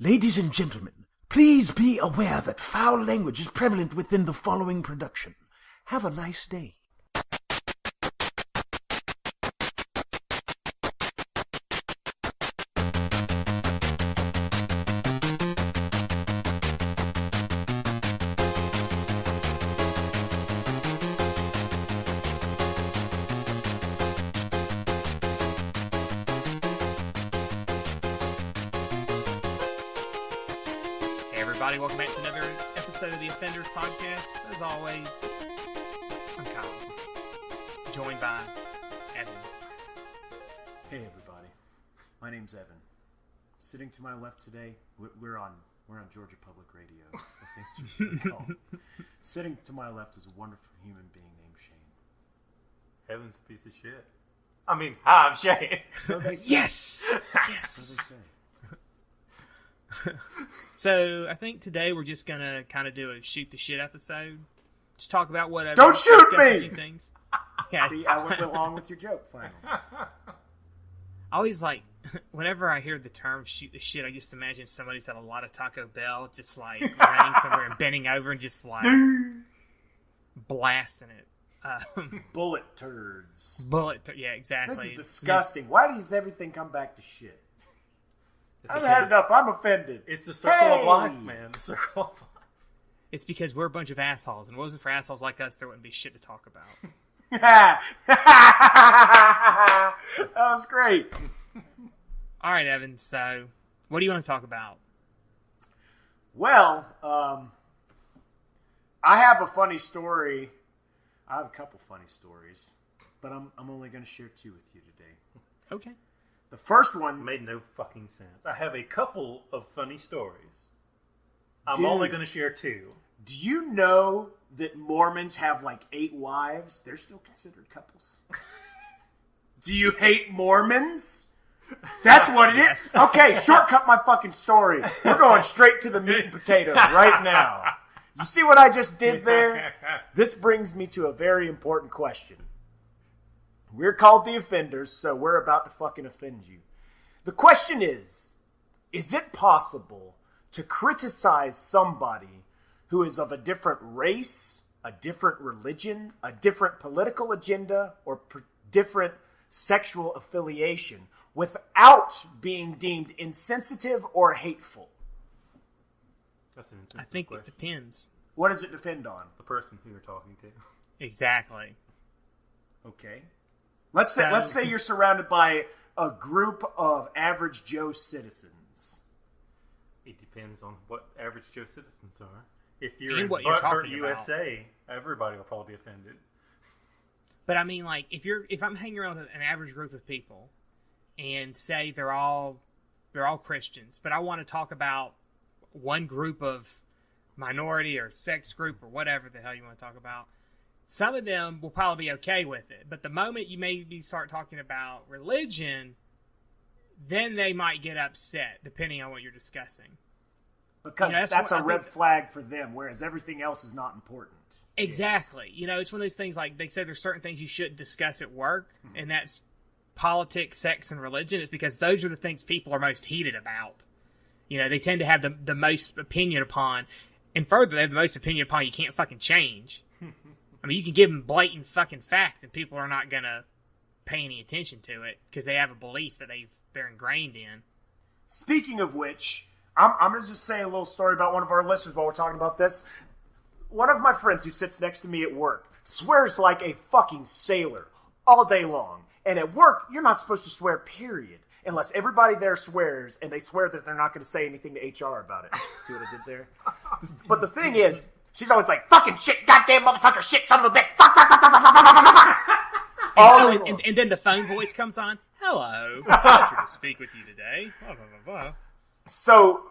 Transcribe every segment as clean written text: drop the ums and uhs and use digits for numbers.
Ladies and gentlemen, please be aware that foul language is prevalent within the following production. Have a nice day. Welcome back to another episode of the Offenders Podcast. As always, I'm Colin, joined by Evan. Hey everybody, my name's Evan. Sitting to my left today, we're on Georgia Public Radio, I think it's usually called. Sitting to my left is a wonderful human being named Shane. Evan's a piece of shit. I mean, hi, I'm Shane. So they say. Yes! Yes! So they say. So, I think today we're just going to kind of do a shoot the shit episode. Just talk about whatever. Don't shoot me! A few things. Yeah. See, I went along with your joke, finally. I always whenever I hear the term shoot the shit, I just imagine somebody's had a lot of Taco Bell, just running somewhere and bending over and just blasting it. Bullet turds. Yeah, exactly. This is disgusting. Why does everything come back to shit? I've had enough. I'm offended. It's the circle of life, man. The circle of life. It's because we're a bunch of assholes, and if it wasn't for assholes like us, there wouldn't be shit to talk about. That was great. All right, Evan, so what do you want to talk about? Well, I have a funny story. I have a couple funny stories, but I'm only going to share two with you today. Okay. The first one made no fucking sense. I have a couple of funny stories. I'm Dude, only going to share two. Do you know that Mormons have 8 wives? They're still considered couples. Do you hate Mormons? That's what it is. Okay, shortcut my fucking story. We're going straight to the meat and potatoes right now. You see what I just did there? This brings me to a very important question. We're called the Offenders, so we're about to fucking offend you. The question is it possible to criticize somebody who is of a different race, a different religion, a different political agenda, or different sexual affiliation without being deemed insensitive or hateful? That's an insensitive I think question. It depends. What does it depend on? The person who you're talking to. Exactly. Okay. Let's say you're surrounded by a group of average Joe citizens. It depends on what average Joe citizens are. If you're And in what you're Butthurt, talking USA, everybody will probably be offended. But I mean, if I'm hanging around an average group of people, and say they're all Christians, but I want to talk about one group of minority or sex group or whatever the hell you want to talk about, some of them will probably be okay with it. But the moment you maybe start talking about religion, then they might get upset, depending on what you're discussing. Because that's a red flag for them, whereas everything else is not important. Exactly. It's one of those things they say there's certain things you shouldn't discuss at work, and that's politics, sex, and religion. It's because those are the things people are most heated about. They tend to have the most opinion upon, and further, they have the most opinion upon you can't fucking change. I mean, you can give them blatant fucking fact, and people are not going to pay any attention to it because they have a belief that they're ingrained in. Speaking of which, I'm going to just say a little story about one of our listeners while we're talking about this. One of my friends who sits next to me at work swears like a fucking sailor all day long. And at work, you're not supposed to swear, period. Unless everybody there swears, and they swear that they're not going to say anything to HR about it. See what I did there? But the thing is, she's always like, fucking shit, goddamn motherfucker, shit, son of a bitch, fuck. And then the phone voice comes on. Hello, pleasure to speak with you today. Blah, blah, blah, blah. So,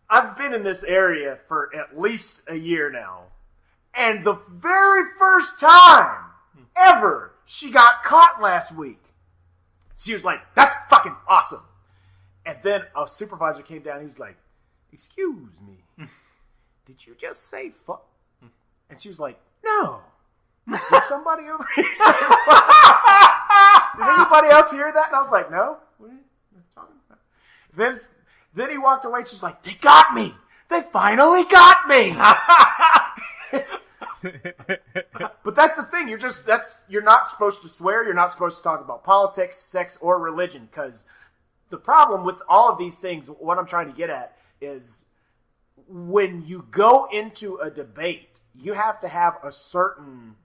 I've been in this area for at least a year now. And the very first time ever she got caught last week, she was like, that's fucking awesome. And then a supervisor came down and he was like, excuse me, did you just say fuck? And she was like, no. Did somebody over here say fuck? Did anybody else hear that? And I was like, no. What are you talking about? Then he walked away. She's like, they got me. They finally got me. But that's the thing. You're not supposed to swear. You're not supposed to talk about politics, sex, or religion. Because the problem with all of these things, what I'm trying to get at, is when you go into a debate, you have to have a certain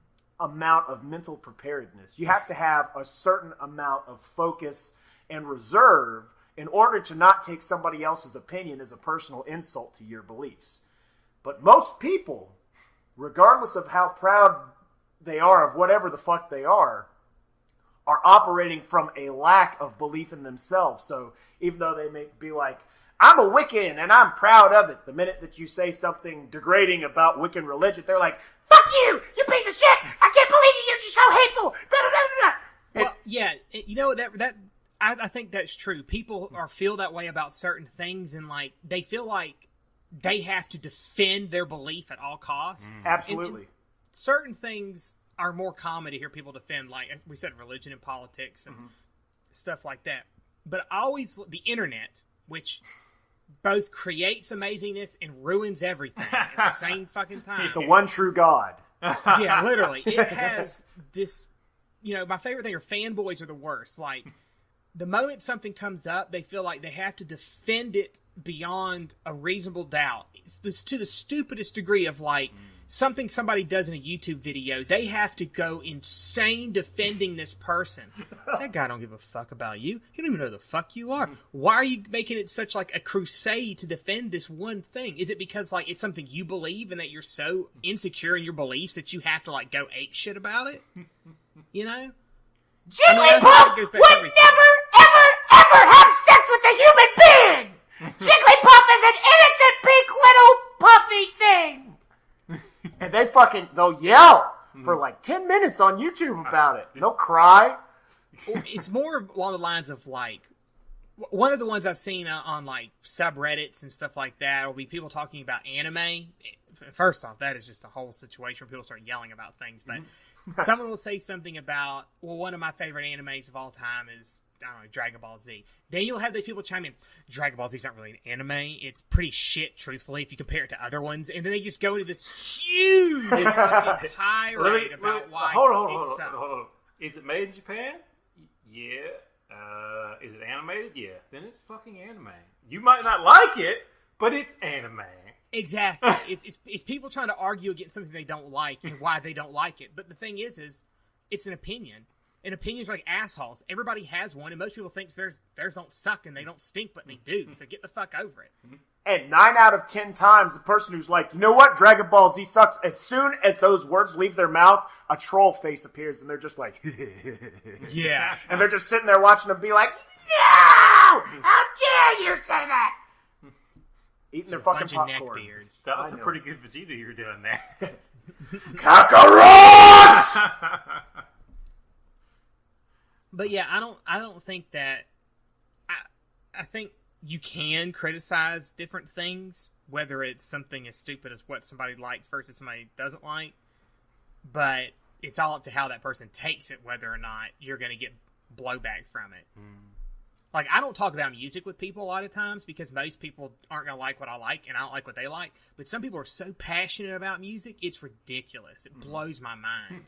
amount of mental preparedness. You have to have a certain amount of focus and reserve in order to not take somebody else's opinion as a personal insult to your beliefs. But most people, regardless of how proud they are of whatever the fuck they are operating from a lack of belief in themselves. So even though they may be like, I'm a Wiccan and I'm proud of it, the minute that you say something degrading about Wiccan religion, they're like, fuck you, you piece of shit! I can't believe you, you're just so hateful! Blah, blah, blah, blah. Well, yeah, you know, I think that's true. People feel that way about certain things, and like they feel like they have to defend their belief at all costs. Absolutely. And certain things are more common to hear people defend, like we said, religion and politics and stuff like that. But the internet, which both creates amazingness and ruins everything at the same fucking time. The one true God. Yeah, literally. It has this, my favorite thing are fanboys are the worst. Like, the moment something comes up, they feel like they have to defend it beyond a reasonable doubt. It's this to the stupidest degree of like something somebody does in a YouTube video. They have to go insane defending this person. That guy don't give a fuck about you. He don't even know who the fuck you are. Why are you making it such like a crusade to defend this one thing? Is it because like it's something you believe and that you're so insecure in your beliefs that you have to like go ape shit about it? You know? Jigglypuff would never, ever, ever have sex with a human being! Jigglypuff is an innocent pink little puffy thing! And they'll yell for like 10 minutes on YouTube about it. They'll cry. It's more along the lines of like, one of the ones I've seen on like subreddits and stuff like that will be people talking about anime. First off, that is just a whole situation where people start yelling about things. But someone will say something about, well, one of my favorite animes of all time is, I don't know, Dragon Ball Z. Then you'll have these people chime in, Dragon Ball Z is not really an anime. It's pretty shit, truthfully, if you compare it to other ones. And then they just go into this huge fucking tirade about why hold sucks. on. Is it made in Japan? Yeah. Is it animated? Yeah. Then it's fucking anime. You might not like it, but it's anime. Exactly. It's people trying to argue against something they don't like and why they don't like it. But the thing is it's an opinion. And opinions are like assholes. Everybody has one, and most people think theirs don't suck and they don't stink, but they do. So get the fuck over it. And 9 out of 10 times, the person who's like, you know what, Dragon Ball Z sucks, as soon as those words leave their mouth, a troll face appears, and they're just like, yeah. And they're just sitting there watching them be like, no! How dare you say that? Eating their fucking popcorn. Neckbeards. That was a pretty good Vegeta you were doing there. Kakarot! But yeah, I don't think that I think you can criticize different things, whether it's something as stupid as what somebody likes versus somebody doesn't like. But it's all up to how that person takes it, whether or not you're going to get blowback from it. Like, I don't talk about music with people a lot of times because most people aren't going to like what I like and I don't like what they like. But some people are so passionate about music, it's ridiculous. It blows my mind.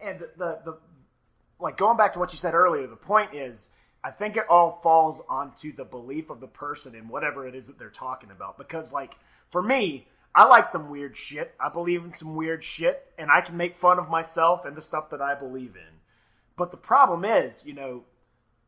And the like, going back to what you said earlier, the point is, I think it all falls onto the belief of the person in whatever it is that they're talking about. Because, like, for me, I like some weird shit. I believe in some weird shit, and I can make fun of myself and the stuff that I believe in. But the problem is,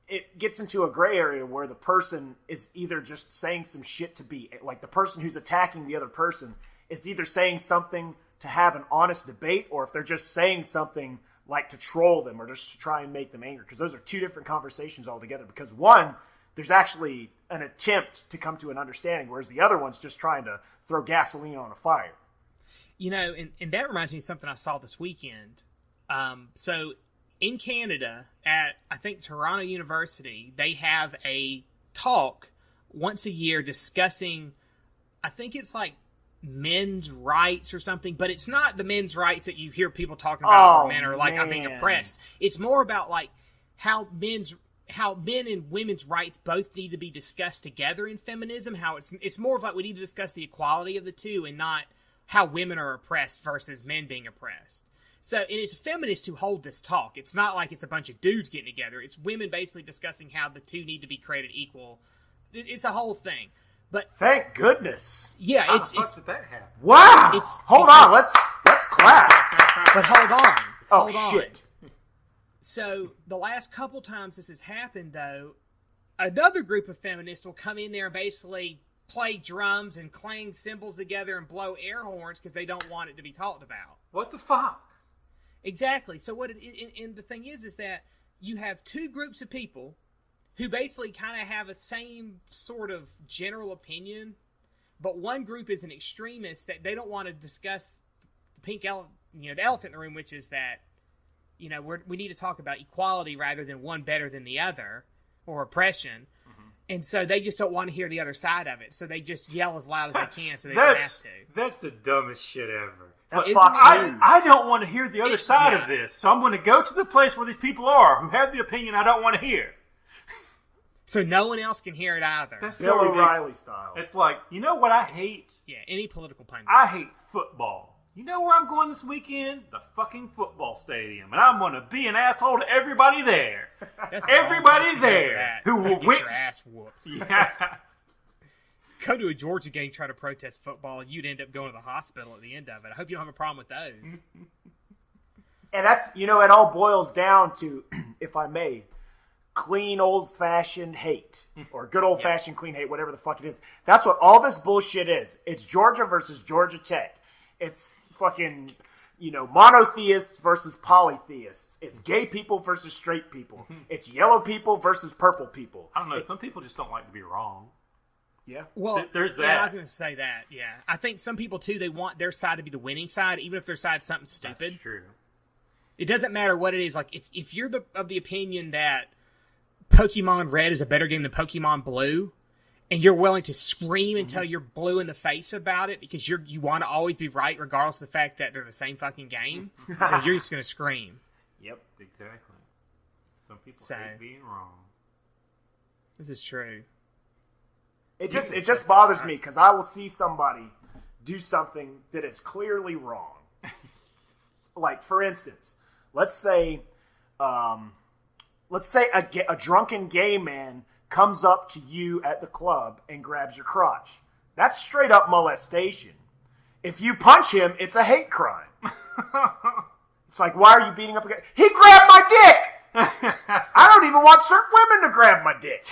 it gets into a gray area where the person is either just saying some shit to be, like, the person who's attacking the other person is either saying something to have an honest debate, or if they're just saying something like to troll them or just to try and make them angry. Because those are two different conversations altogether. Because one, there's actually an attempt to come to an understanding, whereas the other one's just trying to throw gasoline on a fire. And that reminds me of something I saw this weekend. So in Canada, at I think Toronto University, they have a talk once a year discussing, I think it's like men's rights or something, but it's not the men's rights that you hear people talking about where men are like, I'm being oppressed. It's more about like how men's how men and women's rights both need to be discussed together in feminism. How it's more of like we need to discuss the equality of the two and not how women are oppressed versus men being oppressed. So it is feminists who hold this talk. It's not like it's a bunch of dudes getting together. It's women basically discussing how the two need to be created equal. It's a whole thing. But thank goodness. Yeah, How the fuck did that happen? Wow. Hold on. Let's clap. But hold on. Oh Hold on. shit. So the last couple times this has happened, though, another group of feminists will come in there and basically play drums and clang cymbals together and blow air horns because they don't want it to be talked about. What the fuck? Exactly. So and the thing is that you have two groups of people who basically kind of have a same sort of general opinion, but one group is an extremist that they don't want to discuss the the elephant in the room, which is that, we need to talk about equality rather than one better than the other or oppression. Mm-hmm. And so they just don't want to hear the other side of it. So they just yell as loud as they can so they don't have to. That's the dumbest shit ever. That's Fox News. I don't want to hear the other side of this, so I'm going to go to the place where these people are who have the opinion I don't want to hear. So no one else can hear it either. That's Bill so O'Reilly style. It's like, you know what I hate? Yeah, any political pundit. I hate football. You know where I'm going this weekend? The fucking football stadium. And I'm going to be an asshole to everybody there. That's everybody there who will get win. your ass whooped. Yeah. Go to a Georgia game, try to protest football, and you'd end up going to the hospital at the end of it. I hope you don't have a problem with those. And that's, it all boils down to, if I may, clean old-fashioned hate. Or good old-fashioned clean hate, whatever the fuck it is. That's what all this bullshit is. It's Georgia versus Georgia Tech. It's fucking, monotheists versus polytheists. It's gay people versus straight people. It's yellow people versus purple people. I don't know. Some people just don't like to be wrong. Yeah. Well, there's that. Yeah, I was going to say that, yeah. I think some people, too, they want their side to be the winning side, even if their side's something stupid. That's true. It doesn't matter what it is. Like, if you're of the opinion that Pokemon Red is a better game than Pokemon Blue, and you're willing to scream until you're blue in the face about it because you want to always be right regardless of the fact that they're the same fucking game, then you're just going to scream. Yep. Exactly. Some people So- hate being wrong. This is true. It just bothers me because I will see somebody do something that is clearly wrong. Like, for instance, let's say a drunken gay man comes up to you at the club and grabs your crotch. That's straight up molestation. If you punch him, it's a hate crime. It's like, why are you beating up a guy? He grabbed my dick! I don't even want certain women to grab my dick.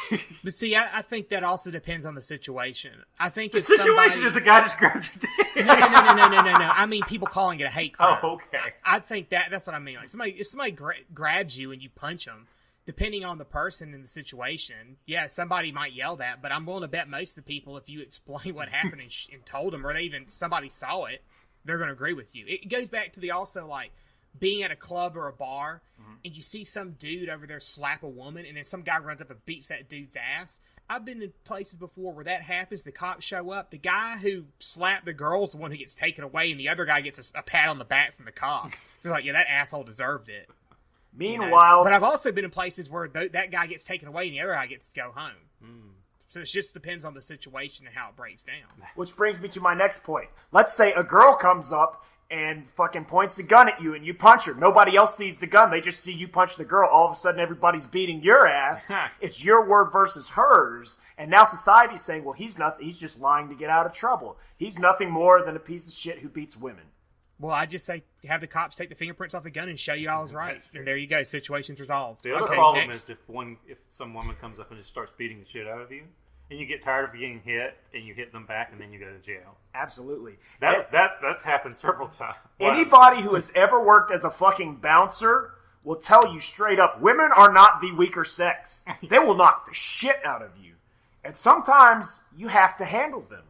But see, I think that also depends on the situation. I think The situation is a guy just grabbed your dick. No. I mean, people calling it a hate crime. Oh, okay. I think that's what I mean. Like if somebody grabs you and you punch them, depending on the person and the situation, yeah, somebody might yell that. But I'm willing to bet most of the people, if you explain what happened and told them, or somebody saw it, they're going to agree with you. It goes back to the also like being at a club or a bar, and you see some dude over there slap a woman, and then some guy runs up and beats that dude's ass. I've been in places before where that happens. The cops show up. The guy who slapped the girl is the one who gets taken away, and the other guy gets a pat on the back from the cops. So like, yeah, that asshole deserved it. Meanwhile, But I've also been in places where that guy gets taken away, and the other guy gets to go home. So it just depends on the situation and how it breaks down. which brings me to my next point. Let's say a girl comes up and fucking points a gun at you and you punch her. Nobody else sees the gun. They just see you punch the girl. All of a sudden, everybody's beating your ass. It's your word versus hers. And now society's saying, well, he's nothing. He's just lying to get out of trouble. He's nothing more than a piece of shit who beats women. Well, I just say have the cops take the fingerprints off the gun and show you I was right. And there you go. Situation's resolved. The other Okay, problem next. is if some woman comes up and just starts beating the shit out of you, and you get tired of getting hit, and you hit them back, and then you go to jail. Absolutely. That's happened several times. Wow. Anybody who has ever worked as a fucking bouncer will tell you straight up, women are not the weaker sex. They will knock the shit out of you. And sometimes you have to handle them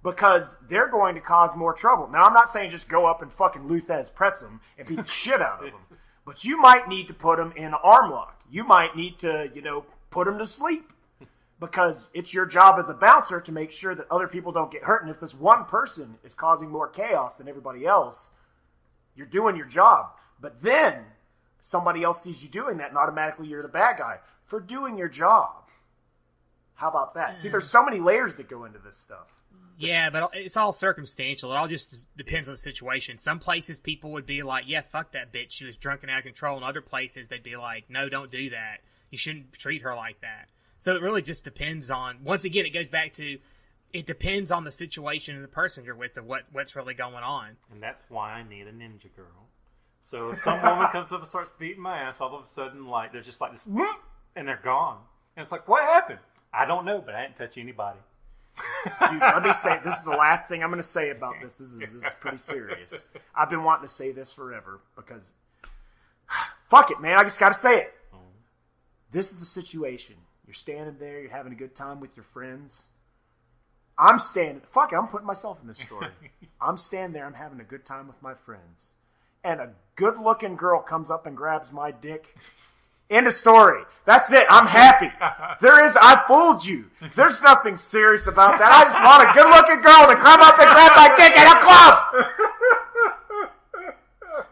because they're going to cause more trouble. Now, I'm not saying just go up and fucking Luthez press them and beat the shit out of them. But you might need to put them in an arm lock. You might need to, put them to sleep. Because it's your job as a bouncer to make sure that other people don't get hurt. And if this one person is causing more chaos than everybody else, you're doing your job. But then somebody else sees you doing that and automatically you're the bad guy. for doing your job. How about that? See, there's so many layers that go into this stuff. Yeah, but it's all circumstantial. It all just depends on the situation. Some places people would be like, yeah, fuck that bitch. She was drunk and out of control. And other places they'd be like, no, don't do that. You shouldn't treat her like that. So it really just depends on, once again, it goes back to, it depends on the situation and the person you're with, to what's really going on. And that's why I need a ninja girl. So if some woman comes up and starts beating my ass, all of a sudden, like, there's just like this, and they're gone. And it's like, what happened? I don't know, but I didn't touch anybody. Dude, let me say, this is the last thing I'm going to say about this. This is pretty serious. I've been wanting to say this forever because, fuck it, man. I just got to say it. This is the situation. You're standing there. You're having a good time with your friends. I'm standing. Fuck it. I'm putting myself in this story. I'm standing there. I'm having a good time with my friends. And a good-looking girl comes up and grabs my dick. End of story. That's it. I'm happy. I fooled you. There's nothing serious about that. I just want a good-looking girl to come up and grab my dick at a club.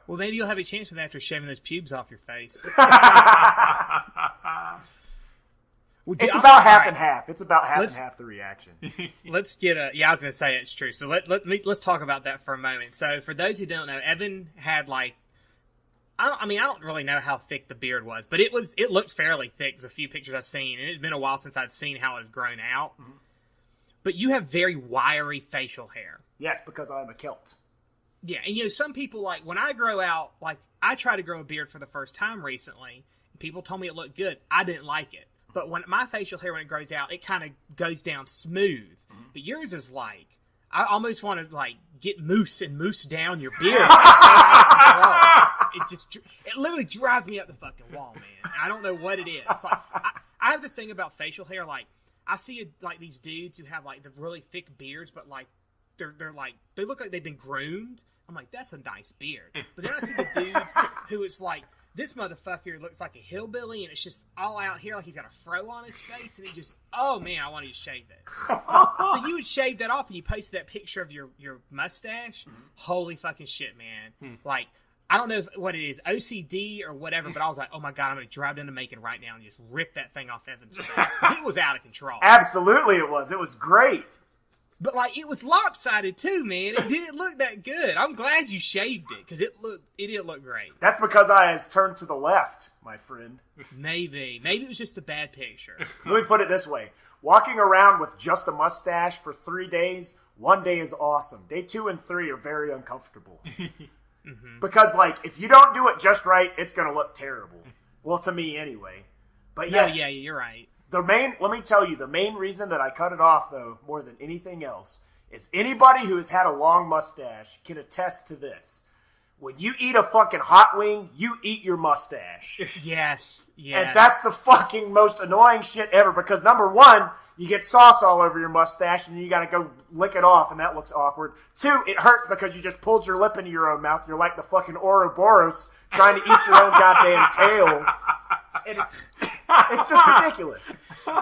Well, maybe you'll have a chance with that after shaving those pubes off your face. It's about half and half. It's about half and half the reaction. Let's get I was going to say it's true. So let's talk about that for a moment. So for those who don't know, Evan had like, I don't really know how thick the beard was, but it looked fairly thick. There's a few pictures I've seen, and it's been a while since I'd seen how it had grown out. Mm-hmm. But you have very wiry facial hair. Yes, because I'm a Celt. Yeah, and some people, like, when I grow out, like, I tried to grow a beard for the first time recently, and people told me it looked good. I didn't like it. But when my facial hair, when it grows out, it kind of goes down smooth. Mm-hmm. But yours is like, I almost want to, like, get moose down your beard. It literally drives me up the fucking wall, man. I don't know what it is. It's like, I have this thing about facial hair, like, I see, like, these dudes who have, like, the really thick beards, but, like, they're like, they look like they've been groomed. I'm like, that's a nice beard. But then I see the dudes who it's like, this motherfucker looks like a hillbilly, and it's just all out here, like he's got a fro on his face, and he just, oh man, I want to shave it. So you would shave that off, and you post that picture of your mustache. Mm-hmm. Holy fucking shit, man. Like, I don't know what it is, OCD or whatever, but I was like, oh my god, I'm going to drive down to Macon right now and just rip that thing off Evan's face. Because it was out of control. Absolutely it was. It was great. But, like, it was lopsided, too, man. It didn't look that good. I'm glad you shaved it, because it didn't look great. That's because I has turned to the left, my friend. Maybe. Maybe it was just a bad picture. Let me put it this way. Walking around with just a mustache for 3 days, one day is awesome. Day 2 and 3 are very uncomfortable. Mm-hmm. Because, like, if you don't do it just right, it's going to look terrible. Well, to me, anyway. But yeah, you're right. Let me tell you, the main reason that I cut it off, though, more than anything else, is anybody who has had a long mustache can attest to this. When you eat a fucking hot wing, you eat your mustache. Yes. And that's the fucking most annoying shit ever, because number one, you get sauce all over your mustache, and you gotta go lick it off, and that looks awkward. 2, it hurts because you just pulled your lip into your own mouth. You're like the fucking Ouroboros trying to eat your own goddamn tail. And it's just ridiculous.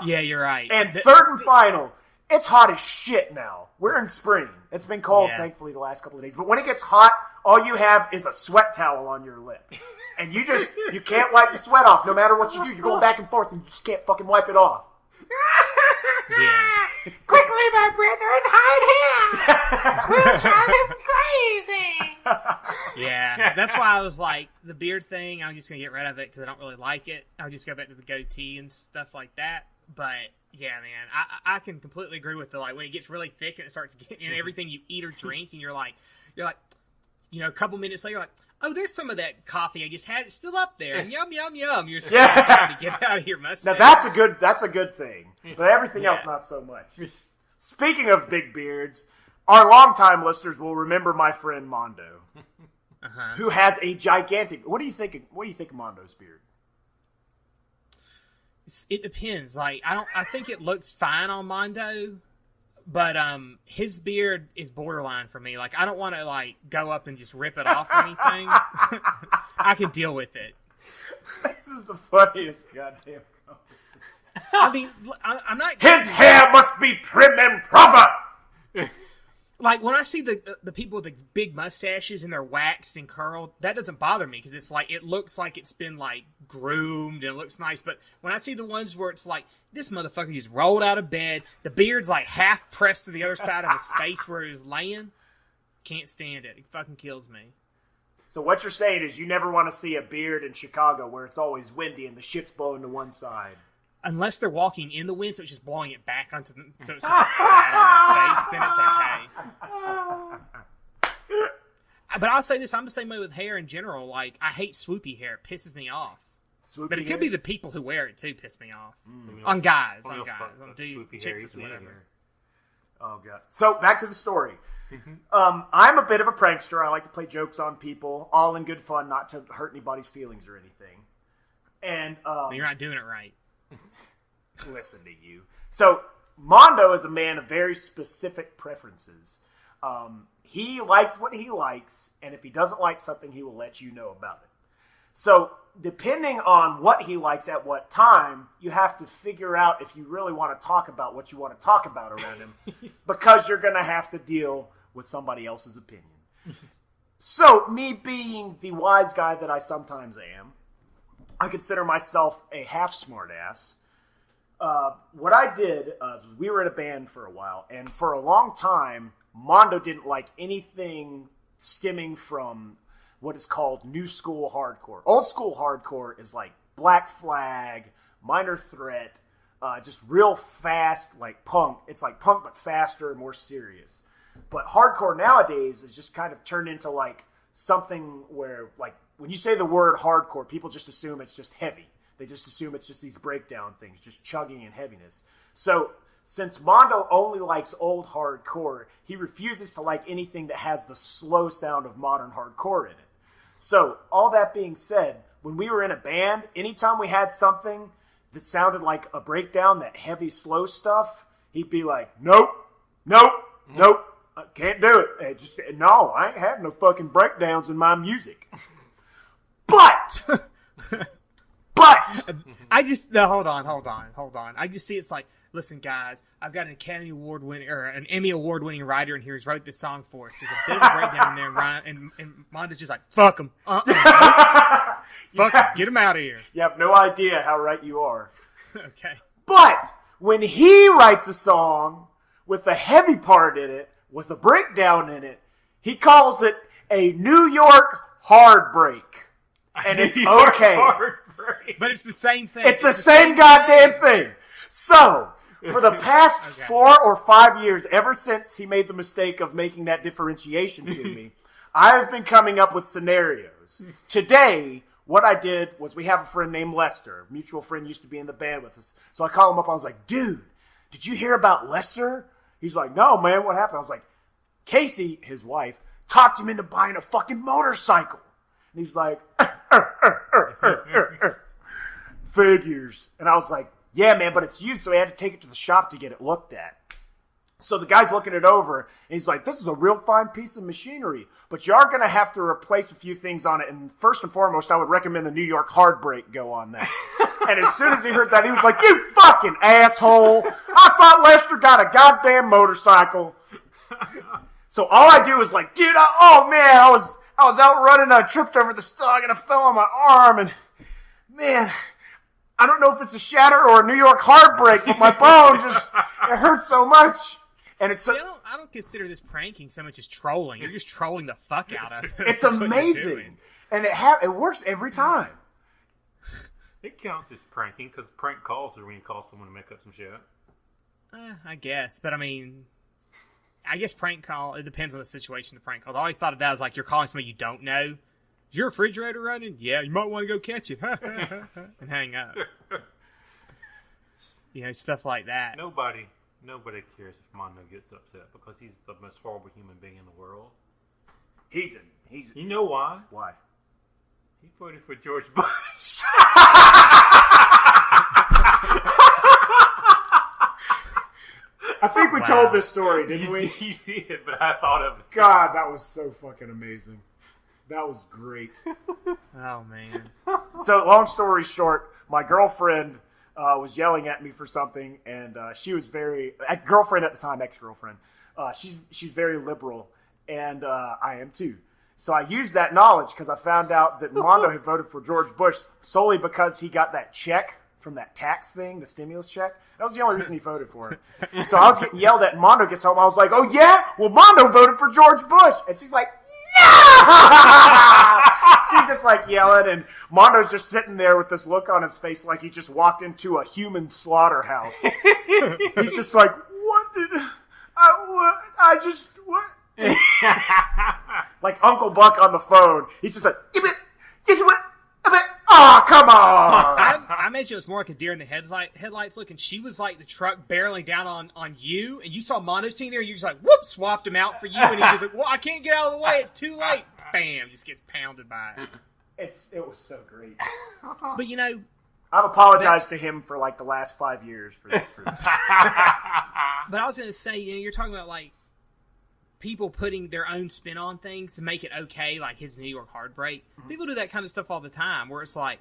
Yeah, you're right. And third and final, it's hot as shit now. We're in spring. It's been cold, thankfully, the last couple of days. But when it gets hot, all you have is a sweat towel on your lip. And you can't wipe the sweat off no matter what you do. You're going back and forth and you just can't fucking wipe it off. Yeah. Quickly, my brethren, hide him! We'll drive him crazy! Yeah, that's why I was like, the beard thing, I'm just going to get rid of it because I don't really like it. I'll just go back to the goatee and stuff like that. But, yeah, man, I can completely agree with when it gets really thick and it starts getting in everything you eat or drink, and you're like, a couple minutes later, you're like, oh, there's some of that coffee I just had. It's still up there. And yum, yum, yum. You're still trying to get out of your mustache. Now, that's a good thing. But everything else, not so much. Speaking of big beards, our longtime listeners will remember my friend Mondo, who has a gigantic... What do you think of Mondo's beard? It depends. Like, I think it looks fine on Mondo, but his beard is borderline for me. Like, I don't want to like go up and just rip it off or anything. I can deal with it. This is the funniest goddamn comment. I mean, I'm not. His hair must be prim and proper. Like, when I see the people with the big mustaches and they're waxed and curled, that doesn't bother me, because it's like, it looks like it's been, like, groomed and it looks nice. But when I see the ones where it's like, this motherfucker just rolled out of bed, the beard's, like, half pressed to the other side of his face where he was laying, can't stand it. It fucking kills me. So what you're saying is you never want to see a beard in Chicago where it's always windy and the shit's blowing to one side. Unless they're walking in the wind, so it's just blowing it back onto them, so it's just flat on their face, then it's okay. But I'll say this, I'm the same way with hair in general. Like, I hate swoopy hair. It pisses me off. Swoopy But it hair? could be the people who wear it, too, piss me off. On guys. Well, On guys. fuck On that dudes, swoopy chicks, hair whatever. Oh, God. So, back to the story. I'm a bit of a prankster. I like to play jokes on people, all in good fun, not to hurt anybody's feelings or anything. And You're not doing it right. listen to you. So, Mondo is a man of very specific preferences. He likes what he likes, and if he doesn't like something, he will let you know about it. So, depending on what he likes at what time, you have to figure out if you really want to talk about what you want to talk about around him, because you're going to have to deal with somebody else's opinion. So, me being the wise guy that I sometimes am, I consider myself a half smart ass. What I did, we were in a band for a while, and for a long time, Mondo didn't like anything stemming from what is called new school hardcore. Old school hardcore is like Black Flag, Minor Threat, just real fast, like punk. It's like punk, but faster and more serious. But hardcore nowadays is just kind of turned into like something where, like, when you say the word hardcore, people just assume it's just heavy. They just assume it's just these breakdown things, just chugging and heaviness. So, since Mondo only likes old hardcore, he refuses to like anything that has the slow sound of modern hardcore in it. So, all that being said, when we were in a band, anytime we had something that sounded like a breakdown, that heavy, slow stuff, he'd be like, nope, I can't do it. No, I ain't have no fucking breakdowns in my music. But I just hold on. I just see it's like, listen, guys, I've got an Academy Award winning or an Emmy Award winning writer in here who's wrote this song for us. There's a bit of a breakdown in there, and Ryan and Monda's just like, fuck him, fuck him, get him out of here. You have no idea how right you are. Okay, but when he writes a song with a heavy part in it, with a breakdown in it, he calls it a New York heartbreak. And it's okay. But it's the same thing. It's the same goddamn thing. So, for the past 4 or 5 years, ever since he made the mistake of making that differentiation to me, I've been coming up with scenarios. Today, what I did was, we have a friend named Lester. A mutual friend used to be in the band with us. So I called him up. I was like, dude, did you hear about Lester? He's like, no, man, what happened? I was like, Casey, his wife, talked him into buying a fucking motorcycle. And he's like, figures. And I was like, yeah, man, but it's used, so he had to take it to the shop to get it looked at. So the guy's looking it over, and he's like, this is a real fine piece of machinery, but you are going to have to replace a few things on it, and first and foremost, I would recommend the New York Heartbreak go on that. And as soon as he heard that, he was like, you fucking asshole! I thought Lester got a goddamn motorcycle. So all I do is like, dude, I was out running, I tripped over the stog, and I fell on my arm, and man, I don't know if it's a shatter or a New York heartbreak, but my bone it hurts so much. And it's I don't consider this pranking so much as trolling. You're just trolling the fuck out of it. It's amazing. And it works every time. It counts as pranking, because prank calls are when you call someone to make up some shit. I guess. But I mean, I guess prank call, it depends on the situation, the prank call. I always thought of that as like, you're calling somebody you don't know. Is your refrigerator running? Yeah, you might want to go catch it. And hang up. Stuff like that. Nobody cares if Mondo gets upset, because he's the most horrible human being in the world. He's You know why? Why? He voted for George Bush. I think we told this story, didn't we? You did, but I thought of it. God, that was so fucking amazing. That was great. Oh, man. So, long story short, my girlfriend was yelling at me for something, and she was girlfriend at the time, ex-girlfriend, She's very liberal, and I am too. So I used that knowledge because I found out that Mondo had voted for George Bush solely because he got that check from that tax thing, the stimulus check. That was the only reason he voted for it. So I was getting yelled at, and Mondo gets home. I was like, oh, yeah? Well, Mondo voted for George Bush. And she's like, no! She's just like yelling, and Mondo's just sitting there with this look on his face like he just walked into a human slaughterhouse. He's just like, what did I just what? Like Uncle Buck on the phone. He's just like, oh, come on. I imagine it was more like a deer in the headlights look, and she was like the truck barreling down on you, and you saw Mondo sitting there, and you just like, whoop, swapped him out for you, and he's just like, well, I can't get out of the way, it's too late. Bam, just gets pounded by it. It was so great. But you know, I've apologized to him for like the last 5 years for this. but I was going to say, you know, you're talking about like people putting their own spin on things to make it okay, like his New York Heartbreak. Mm-hmm. People do that kind of stuff all the time, where it's like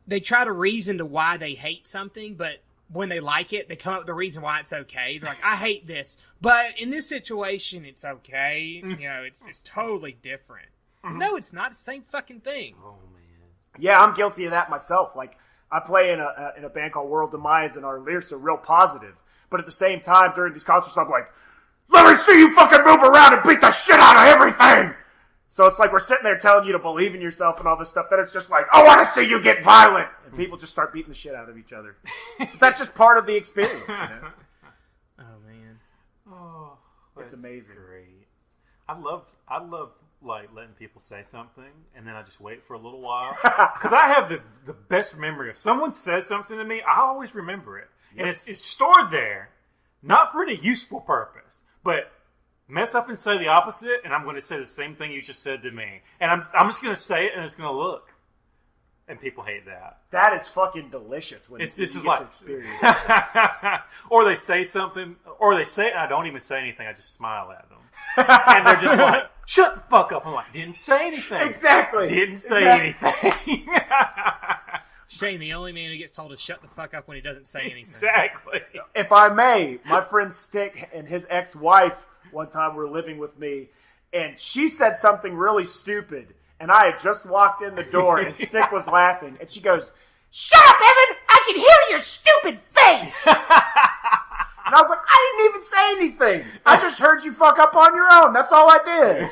they try to reason to why they hate something, but when they like it, they come up with the reason why it's okay. They're like, I hate this, but in this situation, it's okay. You know, it's totally different. Mm-hmm. No, it's not. It's the same fucking thing. Oh, man. Yeah, I'm guilty of that myself. Like, I play in a band called World Demise, and our lyrics are real positive. But at the same time, during these concerts, I'm like, let me see you fucking move around and beat the shit out of everything! So it's like we're sitting there telling you to believe in yourself and all this stuff. Then it's just like, I want to see you get violent! And people just start beating the shit out of each other. But that's just part of the experience, you know? Oh, man. Oh, it's amazing. Great. I love like letting people say something, and then I just wait for a little while. Because I have the best memory. If someone says something to me, I always remember it. Yep. And it's stored there, not for any useful purpose, but mess up and say the opposite, and I'm going to say the same thing you just said to me. And I'm just going to say it, and it's going to look. And people hate that. That is fucking delicious when this you is get like, to experience it. Or they say something, or they say, and I don't even say anything, I just smile at them. And they're just like, shut the fuck up. I'm like, didn't say anything. Exactly. Didn't say anything. Shane, the only man who gets told to shut the fuck up when he doesn't say anything. Exactly. If I may, my friend Stick and his ex-wife one time were living with me, and she said something really stupid, and I had just walked in the door, and Stick was laughing, and she goes, Shut up, Evan! I can hear your stupid face! and I was like, I didn't even say anything. I just heard you fuck up on your own. That's all I did.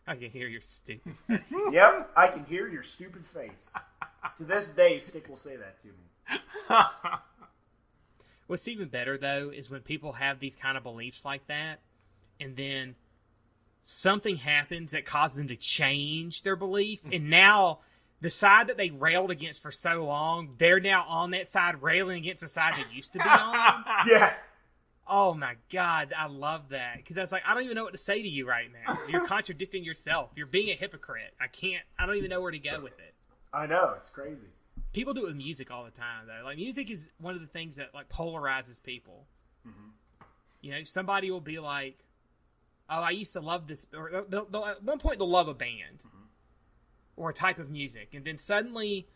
I can hear your stupid face. Yep, I can hear your stupid face. To this day, Stick will say that to me. What's even better, though, is when people have these kind of beliefs like that, and then something happens that causes them to change their belief, and now the side that they railed against for so long, they're now on that side railing against the side they used to be on. Yeah. Oh my God, I love that. Because I was like, I don't even know what to say to you right now. You're contradicting yourself. You're being a hypocrite. I don't even know where to go with it. I know, it's crazy. People do it with music all the time, though. Like, music is one of the things that, like, polarizes people. Mm-hmm. You know, somebody will be like, oh, I used to love this, or they'll, at one point they'll love a band, mm-hmm. or a type of music, and then suddenly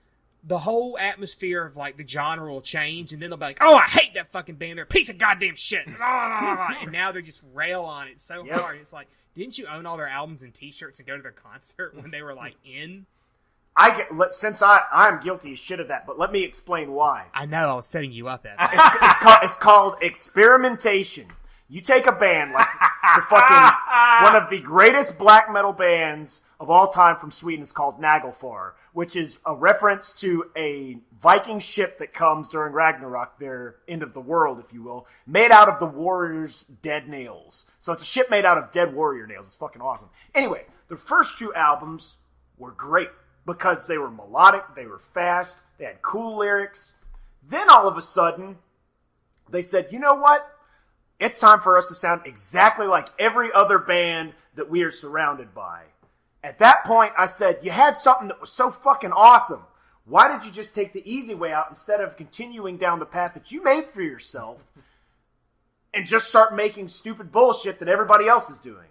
the whole atmosphere of, like, the genre will change, and then they'll be like, oh, I hate that fucking band, they're a piece of goddamn shit, and now they just rail on it so hard. It's like, didn't you own all their albums and t-shirts and go to their concert when they were, like, in? Since I'm guilty as shit of that, but let me explain why. I know, I was setting you up, Evan. It's called experimentation. You take a band like the fucking one of the greatest black metal bands of all time from Sweden is called Nagelfar, which is a reference to a Viking ship that comes during Ragnarok, their end of the world, if you will, made out of the warriors' dead nails. So it's a ship made out of dead warrior nails. It's fucking awesome. Anyway, the first two albums were great because they were melodic, they were fast, they had cool lyrics. Then all of a sudden, they said, you know what? It's time for us to sound exactly like every other band that we are surrounded by. At that point, I said, you had something that was so fucking awesome. Why did you just take the easy way out instead of continuing down the path that you made for yourself and just start making stupid bullshit that everybody else is doing?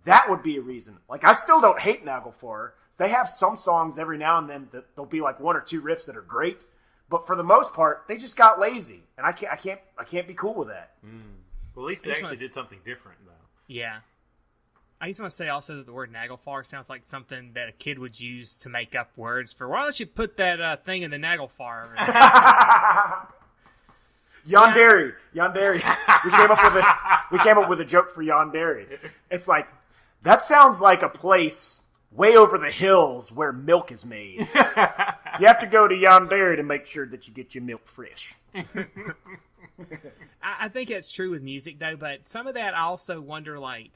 That would be a reason. Like, I still don't hate Nagelfar. They have some songs every now and then that there'll be like one or two riffs that are great. But for the most part, they just got lazy. And I can't be cool with that. Well, at least they actually did something different, though. Yeah. I just want to say also that the word Nagelfar sounds like something that a kid would use to make up words for, why don't you put that thing in the Nagelfar? Yandere. We came up with a joke for Yandere. It's like, that sounds like a place way over the hills where milk is made. You have to go to Yandere to make sure that you get your milk fresh. I think it's true with music, though, but some of that I also wonder, like,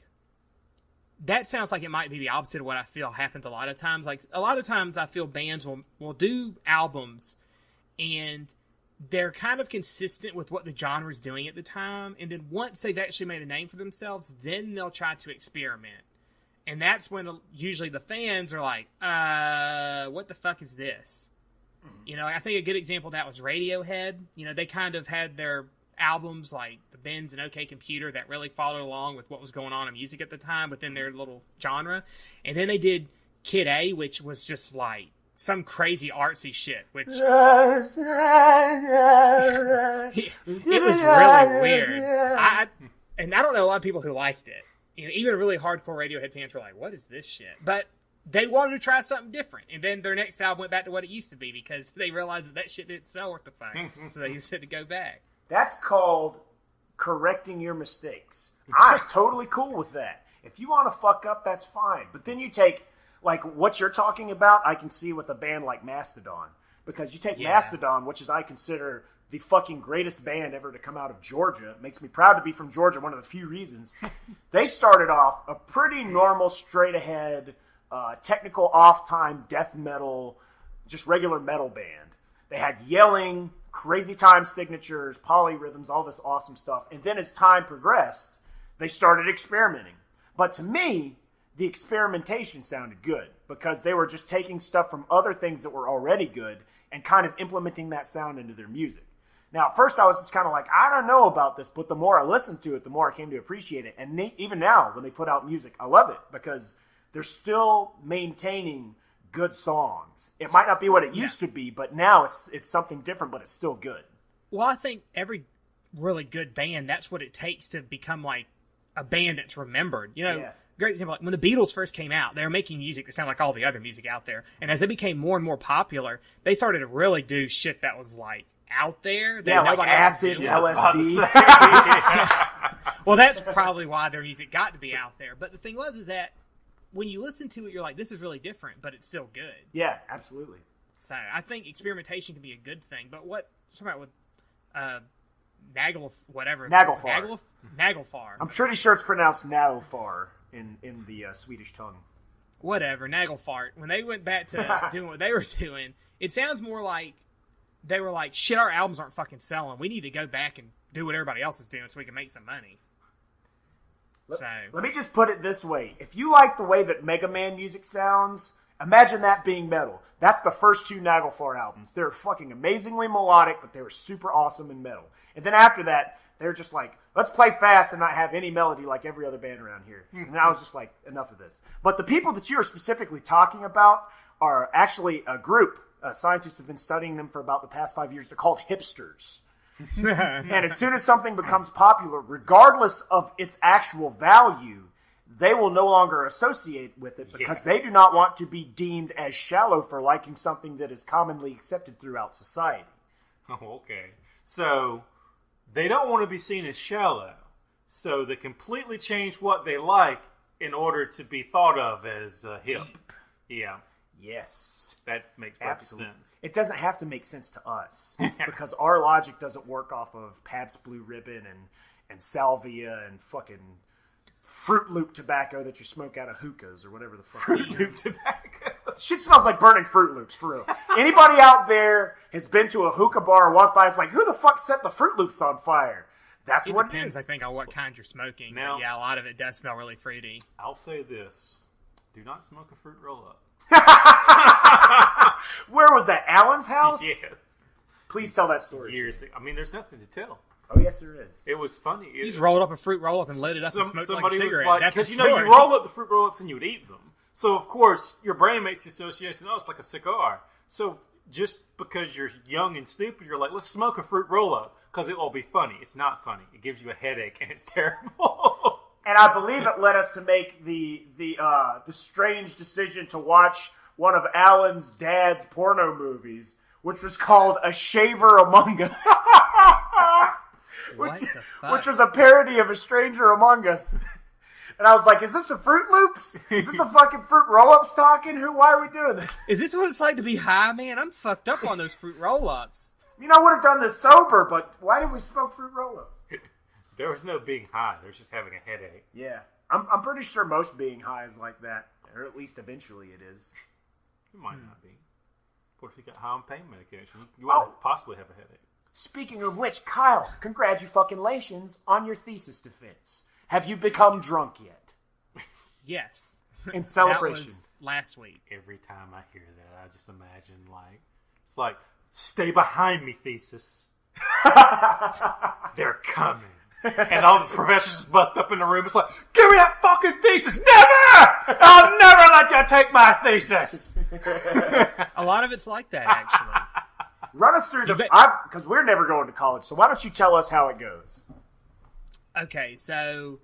that sounds like it might be the opposite of what I feel happens a lot of times. Like, a lot of times I feel bands will do albums, and they're kind of consistent with what the genre is doing at the time, and then once they've actually made a name for themselves, then they'll try to experiment. And that's when usually the fans are like, what the fuck is this? You know, I think a good example of that was Radiohead. You know, they kind of had their albums like The Bends and OK Computer that really followed along with what was going on in music at the time within their little genre. And then they did Kid A, which was just like some crazy artsy shit, which it was really weird. And I don't know a lot of people who liked it. You know, even really hardcore Radiohead fans were like, what is this shit? But they wanted to try something different. And then their next album went back to what it used to be because they realized that shit didn't sell worth the fuck. So they just had to go back. That's called correcting your mistakes. I'm totally cool with that. If you want to fuck up, that's fine. But then you take, like, what you're talking about, I can see with a band like Mastodon. Because you take Mastodon, which is I consider the fucking greatest band ever to come out of Georgia. It makes me proud to be from Georgia, one of the few reasons. They started off a pretty normal, straight-ahead, technical off-time death metal, just regular metal band. They had yelling, crazy time signatures, polyrhythms, all this awesome stuff. And then as time progressed, they started experimenting. But to me, the experimentation sounded good because they were just taking stuff from other things that were already good and kind of implementing that sound into their music. Now, at first I was just kind of like, I don't know about this, but the more I listened to it, the more I came to appreciate it. And even now, when they put out music, I love it because they're still maintaining good songs. It might not be what it used to be, but now it's something different, but it's still good. Well, I think every really good band, that's what it takes to become like a band that's remembered. You know, great example, like when the Beatles first came out, they were making music that sounded like all the other music out there. And as they became more and more popular, they started to really do shit that was like out there. Yeah, like acid, LSD. Well, that's probably why their music got to be out there. But the thing is that when you listen to it, you're like, this is really different, but it's still good. Yeah, absolutely. So I think experimentation can be a good thing. But what about with Nagelfar? I'm pretty sure it's pronounced Nagelfar in the Swedish tongue. Whatever, Nagelfart. When they went back to doing what they were doing, it sounds more like they were like, shit, our albums aren't fucking selling. We need to go back and do what everybody else is doing so we can make some money. Let me just put it this way. If you like the way that Mega Man music sounds, imagine that being metal. That's the first two Nagelfar albums. They're fucking amazingly melodic, but they were super awesome in metal. And then after that, they're just like, let's play fast and not have any melody like every other band around here. And I was just like, enough of this. But the people that you are specifically talking about are actually a group. Scientists have been studying them for about the past 5 years. They're called hipsters. And as soon as something becomes popular, regardless of its actual value, they will no longer associate with it because they do not want to be deemed as shallow for liking something that is commonly accepted throughout society. Oh, okay. So they don't want to be seen as shallow. So they completely change what they like in order to be thought of as hip. Deep. Yeah. Yes. That makes perfect sense. It doesn't have to make sense to us because our logic doesn't work off of Pabst Blue Ribbon and Salvia and fucking Fruit Loop tobacco that you smoke out of hookahs or whatever the fuck. Fruit Loop tobacco. Shit smells like burning Fruit Loops, for real. Anybody out there has been to a hookah bar and walked by, it's like, who the fuck set the Fruit Loops on fire? That's what it depends, is. I think, on what kind you're smoking. Now, but yeah, a lot of it does smell really fruity. I'll say this. Do not smoke a fruit roll-up. Where was that? Alan's house? Yes. Please tell that story. I mean, there's nothing to tell. Oh, yes, there is. It was funny. You just rolled up a fruit roll-up and lit it up and smoked like a cigarette. Because, you roll up the fruit roll-ups and you would eat them. So, of course, your brain makes the association, it's like a cigar. So just because you're young and stupid, you're like, let's smoke a fruit roll-up because it will be funny. It's not funny. It gives you a headache, and it's terrible. And I believe it led us to make the strange decision to watch one of Alan's dad's porno movies, which was called A Shaver Among Us. What the fuck? Which was a parody of A Stranger Among Us. And I was like, is this a Fruit Loops? Is this the fucking Fruit Roll-Ups talking? Why are we doing this? Is this what it's like to be high, man? I'm fucked up on those fruit roll-ups. You know, I would have done this sober, but why did we smoke Fruit Roll-Ups? There was no being high. There was just having a headache. Yeah. I'm pretty sure most being high is like that. Or at least eventually it is. It might not be. What if you got high on pain medication? You wouldn't possibly have a headache. Speaking of which, Kyle, congratulations on your thesis defense. Have you become drunk yet? Yes. In celebration. That was last week. Every time I hear that, I just imagine, it's like, stay behind me, thesis. They're coming. And all these professors bust up in the room. It's like, give me that fucking thesis. Never! I'll never let you take my thesis. A lot of it's like that, actually. Run us through because we're never going to college, so why don't you tell us how it goes? Okay, so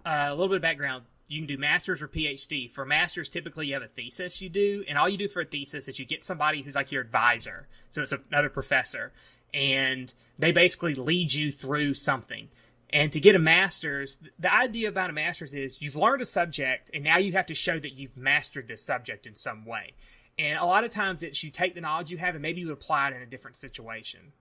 a little bit of background. You can do master's or PhD. For master's, typically you have a thesis you do, and all you do for a thesis is you get somebody who's like your advisor. So it's another professor, and they basically lead you through something. And to get a master's, the idea about a master's is you've learned a subject, and now you have to show that you've mastered this subject in some way. And a lot of times it's you take the knowledge you have and maybe you would apply it in a different situation.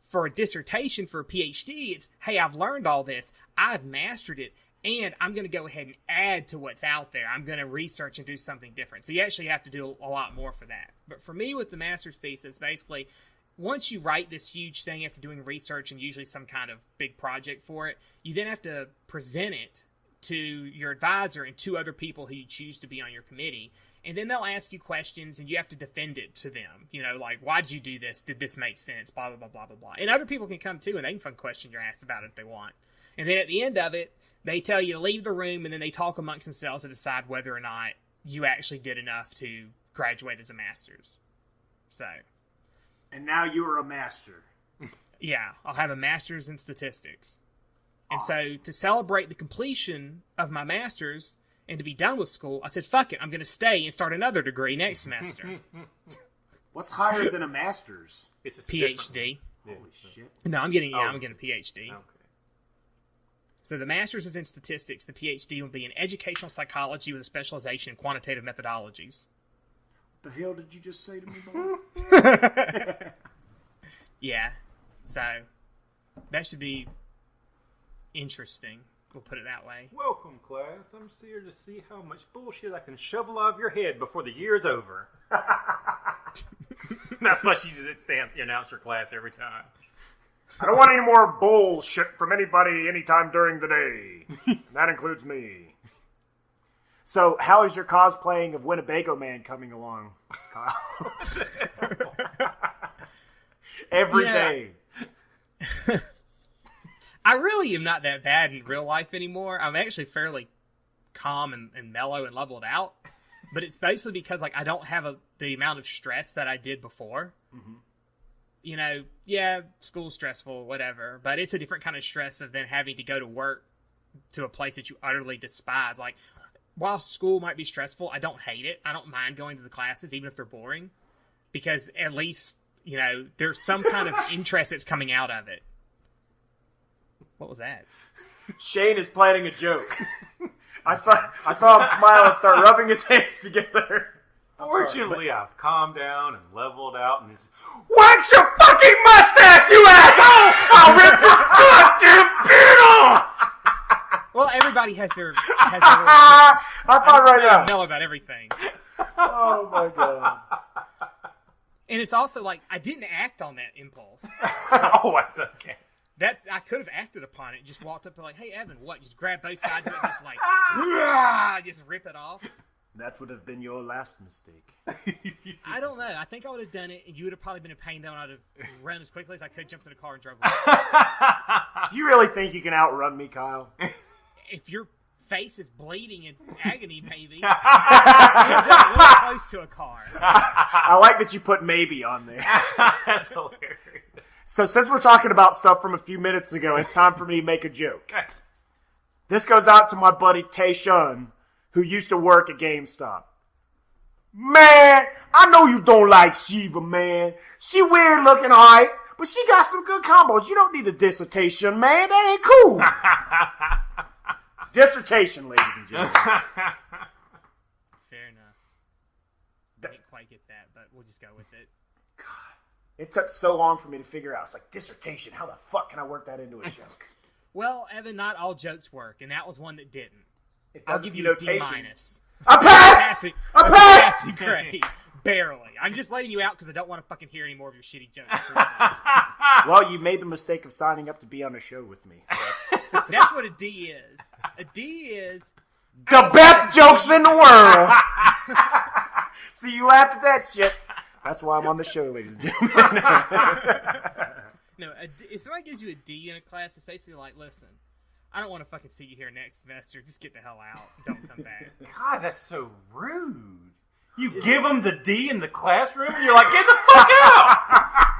For a dissertation, for a PhD, it's, hey, I've learned all this, I've mastered it, and I'm going to go ahead and add to what's out there. I'm going to research and do something different. So you actually have to do a lot more for that. But for me with the master's thesis, basically, once you write this huge thing after doing research and usually some kind of big project for it, you then have to present it to your advisor and 2 other people who you choose to be on your committee. And then they'll ask you questions, and you have to defend it to them. You know, like, why did you do this? Did this make sense? Blah, blah, blah, blah, blah, blah. And other people can come, too, and they can fun question your ass about it if they want. And then at the end of it, they tell you to leave the room, and then they talk amongst themselves to decide whether or not you actually did enough to graduate as a master's. So. And now you are a master. Yeah, I'll have a master's in statistics. Awesome. And so to celebrate the completion of my master's, and to be done with school, I said, fuck it, I'm going to stay and start another degree next semester. What's higher than a master's? It's a PhD. Holy shit. No, I'm getting a PhD. Okay. So the master's is in statistics. The PhD will be in educational psychology with a specialization in quantitative methodologies. What the hell did you just say to me, boy? Yeah. So that should be interesting. We'll put it that way. Welcome, class. I'm here to see how much bullshit I can shovel out of your head before the year is over. That's what you announce your class every time. I don't want any more bullshit from anybody anytime during the day. That includes me. So, how is your cosplaying of Winnebago Man coming along, Kyle? Every day. I really am not that bad in real life anymore. I'm actually fairly calm and mellow and leveled out. But it's basically because I don't have the amount of stress that I did before. Mm-hmm. You know, yeah, school's stressful, whatever. But it's a different kind of stress of then having to go to work to a place that you utterly despise. Like, while school might be stressful, I don't hate it. I don't mind going to the classes, even if they're boring. Because at least, you know, there's some kind of interest that's coming out of it. What was that? Shane is planning a joke. I saw him smile and start rubbing his hands together. Fortunately, I've calmed down and leveled out, and it's, wax your fucking mustache, you asshole! I'll rip your goddamn beard off! Well, everybody has their little I thought right now. know about everything. Oh my god. And it's also like, I didn't act on that impulse. Oh, that's okay. That I could have acted upon it. Just walked up and like, hey, Evan, what? Just grab both sides of it and just like, just rip it off. That would have been your last mistake. I don't know. I think I would have done it, and you would have probably been in pain, though, and I'd have run as quickly as I could, jumped in the car, and drove away. Do you really think you can outrun me, Kyle? If you're face is bleeding in agony, maybe. That's a little close to a car. I like that you put maybe on there. That's hilarious. So since we're talking about stuff from a few minutes ago, it's time for me to make a joke. This goes out to my buddy Tayshawn, who used to work at GameStop. Man, I know you don't like Shiva, man. She weird looking, alright, but she got some good combos. You don't need a dissertation, man. That ain't cool. Dissertation, ladies and gentlemen. Fair enough. I didn't quite get that, but we'll just go with it. It took so long for me to figure out. It's like, dissertation, how the fuck can I work that into a joke? Well, Evan, not all jokes work, and that was one that didn't. It I'll does give a you a notation. D-. A pass! A pass! Passing grade. Barely. I'm just letting you out because I don't want to fucking hear any more of your shitty jokes. Well, you made the mistake of signing up to be on a show with me. So. That's what a D is. A D is... The best jokes in the world! See, you laughed at that shit. That's why I'm on the show, ladies and gentlemen. No, if somebody gives you a D in a class, it's basically like, listen, I don't want to fucking see you here next semester. Just get the hell out. Don't come back. God, that's so rude. You give them the D in the classroom, and you're like, get the fuck out!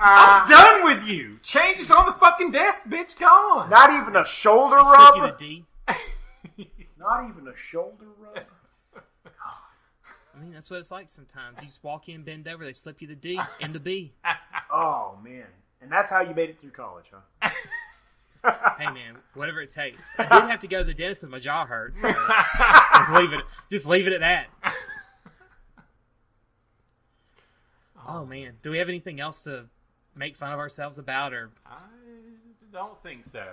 I'm done with you. Change is on the fucking desk, bitch. Come on. Not even a shoulder They slip rub? you the D. Not even a shoulder rub? I mean, that's what it's like sometimes. You just walk in, bend over, they slip you the D into B. Oh, man. And that's how you made it through college, huh? Hey, man, whatever it takes. I did have to go to the dentist because my jaw hurts. So just leave it at that. Oh, man. Do we have anything else to make fun of ourselves about? Or I don't think so.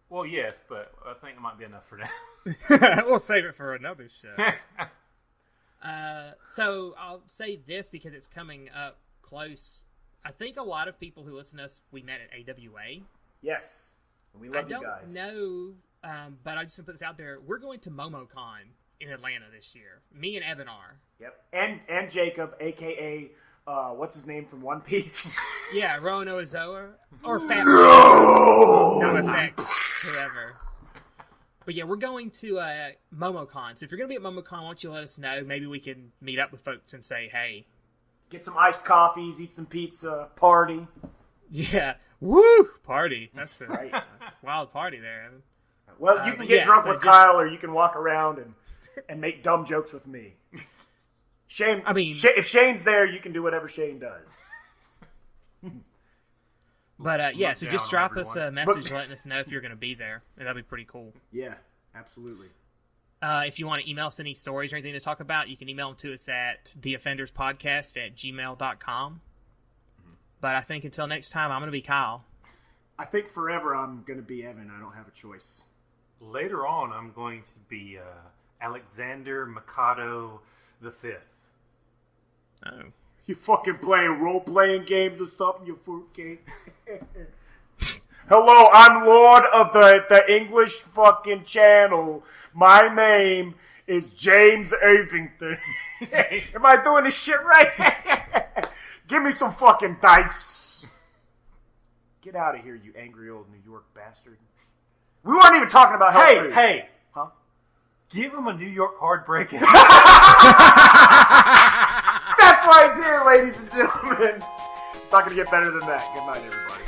Well, yes, but I think it might be enough for now. we'll save it for another show. So I'll say this because it's coming up close. I think a lot of people who listen to us, we met at AWA. Yes. We love I you guys. don't know, but I just want to put this out there. We're going to MomoCon in Atlanta this year. Me and Evan are. Yep. And Jacob, a.k.a. What's his name from One Piece? Yeah, Rono Ozawa. Or Fat No effects. Whoever. But yeah, we're going to MomoCon. So if you're going to be at MomoCon, why don't you let us know? Maybe we can meet up with folks and say, hey. Get some iced coffees, eat some pizza, party. Yeah. Woo! Party. That's a Right. wild party there, Evan. Well, you can but get yeah, drunk so with just- Kyle, or you can walk around and make dumb jokes with me. Shane, I mean- if Shane's there, you can do whatever Shane does. But yeah, so down just on drop us everyone. a message letting us know if you're going to be there. And that'd be pretty cool. Yeah, absolutely. If you want to email us any stories or anything to talk about, you can email them to us at theoffenderspodcast@gmail.com. But I think until next time, I'm going to be Kyle. I think forever I'm going to be Evan. I don't have a choice. Later on, I'm going to be Alexander Mikado V. Oh. You fucking playing role-playing games or something, you fruitcake? Hello, I'm Lord of the English fucking channel. My name is James Avington. Am I doing this shit right? Give me some fucking dice. Get out of here, you angry old New York bastard. We weren't even talking about health food. Hey! Huh? Give him a New York heartbreak. That's why it's here, ladies and gentlemen. It's not going to get better than that. Good night, everybody.